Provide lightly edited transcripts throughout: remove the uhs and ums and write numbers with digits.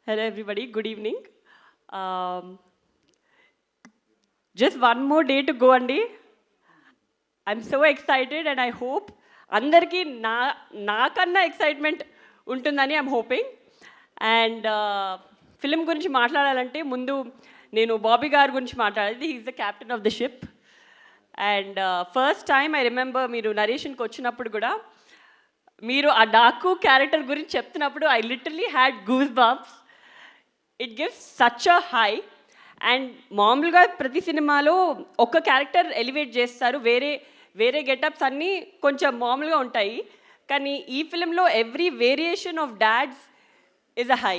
Hello, everybody. Good evening. Just one more day to go, Andy. I'm so excited, and I hope అందరికీ నాకన్నా excitement ఉంటుందని I'm hoping. And film గురించి మాట్లాడాలంటే ముందు నేను బాబీ గారి గురించి మాట్లాడాలి. He's the captain of the ship. And first time I remember మీరు నరేషన్కి వచ్చినప్పుడు కూడా మీరు ఆ డాకు క్యారెక్టర్ గురించి చెప్తున్నప్పుడు I literally had goose bumps. It gives such a high. And మామూలుగా ప్రతి సినిమాలో ఒక క్యారెక్టర్ ఎలివేట్ చేస్తారు, వేరే వేరే గెటప్స్ అన్నీ కొంచెం మామూలుగా ఉంటాయి. కానీ ఈ ఫిలింలో every variation of dads is a high.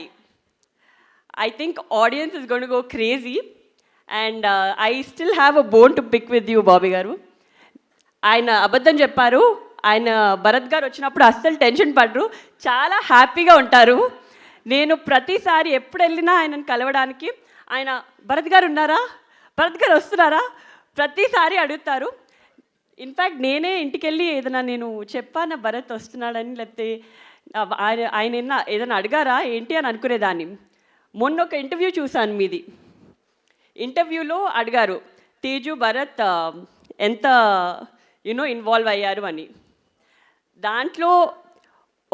I think audience is gonna go crazy. And I still have a bone to pick with you Bobby garu. ఆయన అబద్ధం చెప్పారు. ఆయన భరత్ గారు వచ్చినప్పుడు అస్సలు టెన్షన్ పడరు, చాలా హ్యాపీగా ఉంటారు. నేను ప్రతిసారి ఎప్పుడు వెళ్ళినా ఆయనను కలవడానికి ఆయన భరత్ గారు ఉన్నారా, భరత్ గారు వస్తున్నారా ప్రతిసారి అడుగుతారు. ఇన్ఫ్యాక్ట్ నేనే ఇంటికి వెళ్ళి ఏదైనా నేను చెప్పాను భరత్ వస్తున్నాడని, లేకపోతే ఆయన ఏదైనా అడిగారా ఏంటి అని అనుకునేదాన్ని. మొన్న ఒక ఇంటర్వ్యూ చూశాను మీది. ఇంటర్వ్యూలో అడిగారు తేజు భరత్ ఎంత ఇన్వాల్వ్ అయ్యారు అని. దాంట్లో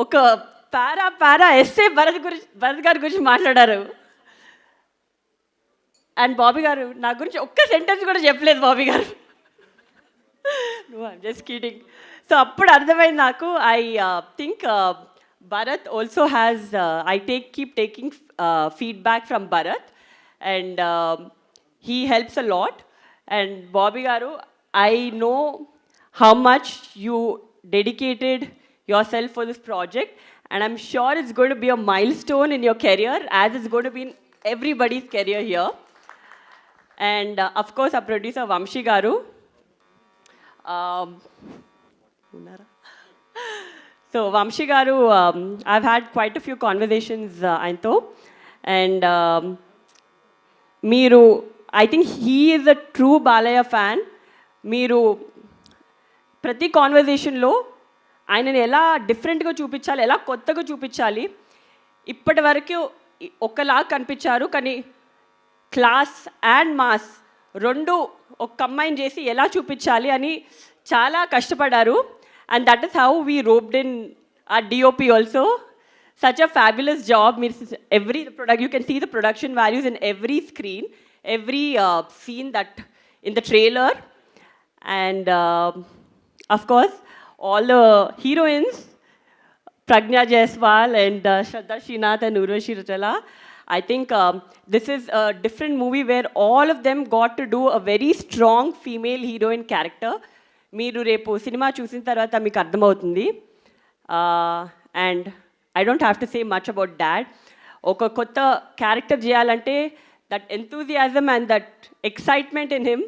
ఒక పారా ఎస్సే భరత్ గారి గురించి మాట్లాడారు. అండ్ బాబీ గారు నా గురించి ఒక్క సెంటెన్స్ కూడా చెప్పలేదు బాబీ గారు. I'm just kidding. సో అప్పుడు అర్థమైంది నాకు. I think Bharat also has keep taking feedback from Bharat and he helps a lot. And Bobby garu, I know how much you dedicated yourself for this project, and I'm sure it's going to be a milestone in your career, as it's going to be in everybody's career here. And of course our producer Vamshi garu, so Vamshi garu, I've had quite a few conversations ayantho, and meeru, I think he is a true Balaya fan. Meeru ప్రతి కాన్వర్జేషన్లో ఆయనని ఎలా డిఫరెంట్గా చూపించాలి, ఎలా కొత్తగా చూపించాలి, ఇప్పటి వరకు ఒకలా కనిపించారు కానీ క్లాస్ అండ్ మాస్ రెండు ఒక కంబైన్ చేసి ఎలా చూపించాలి అని చాలా కష్టపడ్డారు. And that is how we roped in our DOP also. Such a fabulous job. మీరు every product you can see the production values in every screen, every scene that in the trailer. And of course all the heroines, Pragna Jaiswal and Shraddha Srinath and Urvashi Rajala. I think this is a different movie where all of them got to do a very strong female heroine character. Meeru repu cinema chusin tarvata meeku ardhamautundi. And I don't have to say much about that. Oka kotta character cheyalante that enthusiasm and that excitement in him,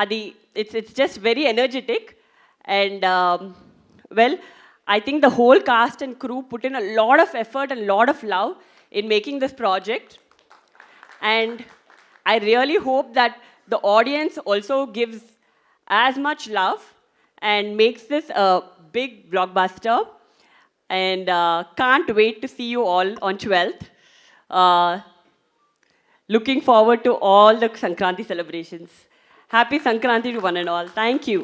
adi it's just very energetic. And well, I think the whole cast and crew put in a lot of effort and a lot of love in making this project. And I really hope that the audience also gives as much love and makes this a big blockbuster. And can't wait to see you all on 12th. Looking forward to all the Sankranti celebrations. Happy Sankranti to one and all. Thank you.